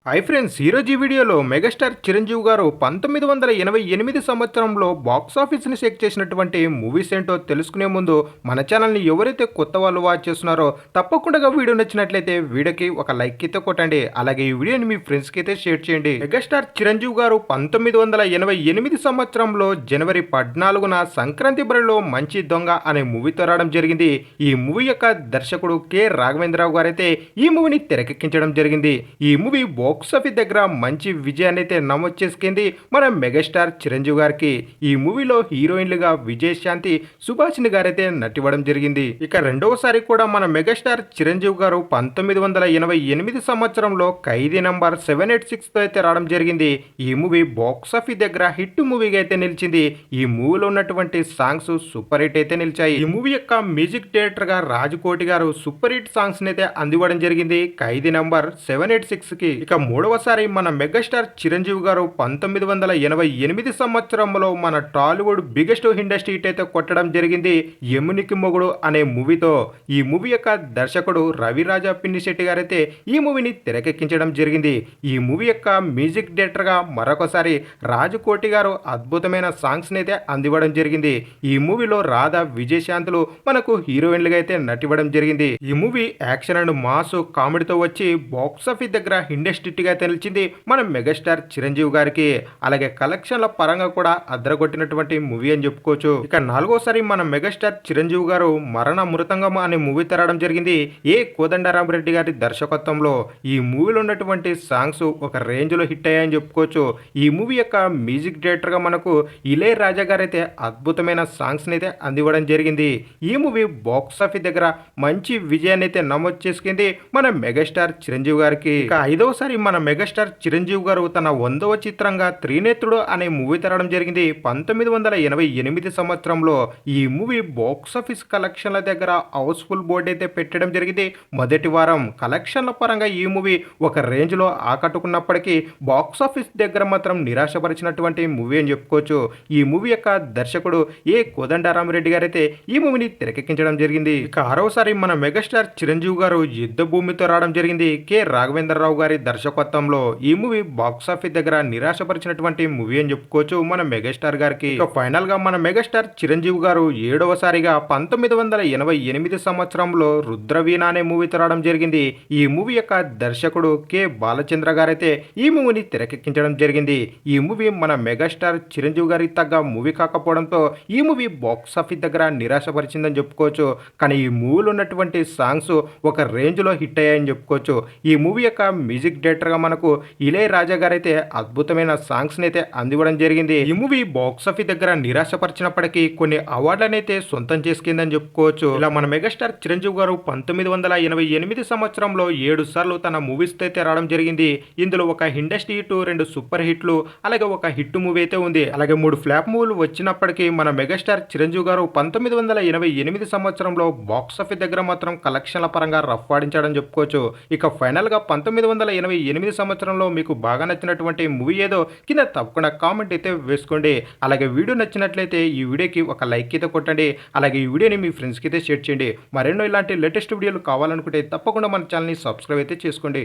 Hi friends, ఈరోజు ఈ వీడియోలో మెగాస్టార్ చిరంజీవి గారు 1988 సంవత్సరంలో బాక్సాఫీస్ని చెక్ చేసినటువంటి మూవీస్ ఏంటో తెలుసుకునే ముందు మన ఛానల్ని ఎవరైతే కొత్త వాళ్ళు వాచ్ చేస్తున్నారో తప్పకుండా వీడియో నచ్చినట్లయితే వీడియోకి ఒక లైక్ అయితే కొట్టండి. అలాగే ఈ వీడియోని మీ ఫ్రెండ్స్కి అయితే షేర్ చేయండి. మెగాస్టార్ చిరంజీవి గారు 1988 సంవత్సరంలో జనవరి 14న సంక్రాంతి బరిలో మంచి దొంగ అనే మూవీతో రావడం జరిగింది. ఈ మూవీ యొక్క దర్శకుడు కె రాఘవేంద్రరావు గారు అయితే ఈ మూవీని తెరకెక్కించడం జరిగింది. ఈ మూవీ బాక్సాఫీస్ దగ్గర మంచి విజయాన్ని అయితే నమోదు చేసుకుంది మన మెగాస్టార్ చిరంజీవి గారికి. ఈ మూవీలో హీరోయిన్లుగా విజయశాంతి, సుభాషిణి గారైతే నటివ్వడం జరిగింది. ఇక రెండవసారి కూడా మన మెగాస్టార్ చిరంజీవి గారు 1988 సంవత్సరంలో ఖైదీ నంబర్ 786 తో అయితే రావడం జరిగింది. ఈ మూవీ బాక్సాఫీస్ దగ్గర హిట్ మూవీగా అయితే నిలిచింది. ఈ మూవీలో ఉన్నటువంటి సాంగ్స్ సూపర్ హిట్ అయితే నిలిచాయి. ఈ మూవీ యొక్క మ్యూజిక్ డైరెక్టర్ గా రాజకోటి గారు సూపర్ హిట్ సాంగ్స్ అయితే అందివ్వడం జరిగింది ఖైదీ నంబర్ 786 కి. ఇక మూడవసారి మన మెగాస్టార్ చిరంజీవి గారు 1988 సంవత్సరంలో మన టాలీవుడ్ బిగ్గెస్ట్ ఇండస్ట్రీ హిట్ అయితే కొట్టడం జరిగింది యమునికి మొగుడు అనే మూవీతో. ఈ మూవీ యొక్క దర్శకుడు రవిరాజా పిన్నిశెట్టి గారైతే ఈ మూవీని తెరకెక్కించడం జరిగింది. ఈ మూవీ యొక్క మ్యూజిక్ డైరెక్టర్ గా మరొకసారి రాజకోటి గారు అద్భుతమైన సాంగ్స్ అయితే అందివ్వడం జరిగింది. ఈ మూవీలో రాధా, విజయశాంతులు మనకు హీరోయిన్లుగా అయితే నటివ్వడం జరిగింది. ఈ మూవీ యాక్షన్ అండ్ మాస్ కామెడీతో వచ్చి బాక్సాఫీస్ దగ్గర ఇండస్ట్రీ గా తెలిసింది మన మెగాస్టార్ చిరంజీవి గారికి. అలాగే కలెక్షన్ల పరంగా కూడా అద్దరగొట్టినటువంటి మూవీ అని చెప్పుకోవచ్చు. ఇక నాలుగోసారి మన మెగాస్టార్ చిరంజీవి గారు మరణ మృతంగం అనే మూవీ తెరవడం జరిగింది ఏ కోదండరామరెడ్డి గారి దర్శకత్వంలో. ఈ మూవీలో ఉన్నటువంటి సాంగ్స్ ఒక రేంజ్ లో హిట్ అయ్యాయని చెప్పుకోవచ్చు. ఈ మూవీ యొక్క మ్యూజిక్ డైరెక్టర్ గా మనకు ఇళయరాజా గారు అయితే అద్భుతమైన సాంగ్స్ అయితే అందివ్వడం జరిగింది. ఈ మూవీ బాక్సాఫీస్ దగ్గర మంచి విజయాన్ని అయితే నమోదు చేసుకుంది మన మెగాస్టార్ చిరంజీవి గారికి. ఇక ఐదవసారి మన మెగాస్టార్ చిరంజీవి గారు తన 100వ చిత్రంగా త్రినేత్రుడు అనే మూవీ తెరవడం జరిగింది 1988 సంవత్సరంలో. ఈ మూవీ బాక్సాఫీస్ కలెక్షన్ల దగ్గర హౌస్ఫుల్ బోర్డు అయితే పెట్టడం జరిగింది. మొదటి వారం కలెక్షన్ల పరంగా ఈ మూవీ ఒక రేంజ్ లో ఆకట్టుకున్నప్పటికీ బాక్సాఫీస్ దగ్గర మాత్రం నిరాశపరిచినటువంటి మూవీ అని చెప్పుకోవచ్చు. ఈ మూవీ యొక్క దర్శకుడు ఏ కోదండరామరెడ్డి గారైతే ఈ మూవీని తెరకెక్కించడం జరిగింది. ఇక ఆరవసారి మన మెగాస్టార్ చిరంజీవి గారు యుద్ధ భూమితో రావడం జరిగింది కె రాఘవేంద్రరావు గారి దర్శకత్వంలో. ఈ మూవీ బాక్సాఫీస్ దగ్గర నిరాశపరిచినటువంటి మూవీ అని చెప్పుకోవచ్చు మన మెగాస్టార్ గారికి. ఇక ఫైనల్ గా మన మెగాస్టార్ చిరంజీవి గారు 7వసారిగా 1988 సంవత్సరంలో రుద్రవీణ అనే మూవీ రావడం జరిగింది. ఈ మూవీ యొక్క దర్శకుడు కె బాలచంద్ర గారైతే ఈ మూవీని తెరకెక్కించడం జరిగింది. ఈ మూవీ మన మెగాస్టార్ చిరంజీవి గారికి తగ్గ మూవీ కాకపోవడంతో ఈ మూవీ బాక్సాఫీస్ దగ్గర నిరాశపరిచిందని చెప్పుకోవచ్చు. కానీ ఈ మూవీలో ఉన్నటువంటి సాంగ్స్ ఒక రేంజ్ లో హిట్ అయ్యాయని చెప్పుకోవచ్చు. ఈ మూవీ యొక్క మ్యూజిక్ డైరెక్టర్ గా మనకు ఇళయరాజా గారు అయితే అద్భుతమైన సాంగ్స్ అయితే అందివ్వడం జరిగింది. ఈ మూవీ బాక్సాఫీస్ దగ్గర నిరాశపరిచినప్పటికీ కొన్ని అవార్డులను అయితే సొంతం చేసుకుందని చెప్పుకోవచ్చు. ఇలా మన మెగాస్టార్ చిరంజీవి గారు 1988 సంవత్సరంలో 7 సార్లు తన మూవీస్ అయితే రావడం జరిగింది. ఇందులో ఒక ఇండస్ట్రీ హిట్, 2 సూపర్ హిట్లు, అలాగే ఒక హిట్ మూవీ అయితే ఉంది. అలాగే 3 ఫ్లాప్ మూవీలు వచ్చినప్పటికీ మన మెగాస్టార్ చిరంజీవి గారు 1988 సంవత్సరంలో బాక్సాఫీస్ దగ్గర మాత్రం కలెక్షన్ల పరంగా రఫ్ ఆడించాడని చెప్పుకోవచ్చు. ఇక ఫైనల్ గా 1988 సంవత్సరంలో మీకు బాగా నచ్చినటువంటి మూవీ ఏదో కింద తప్పకుండా కామెంట్ అయితే వేసుకోండి. అలాగే వీడియో నచ్చినట్లయితే ఈ వీడియోకి ఒక లైక్ అయితే కొట్టండి. అలాగే ఈ వీడియోని మీ ఫ్రెండ్స్కి అయితే షేర్ చేయండి. మరెన్నో ఇలాంటి లేటెస్ట్ వీడియోలు కావాలనుకుంటే తప్పకుండా మన ఛానల్ని సబ్స్క్రైబ్ అయితే చేసుకోండి.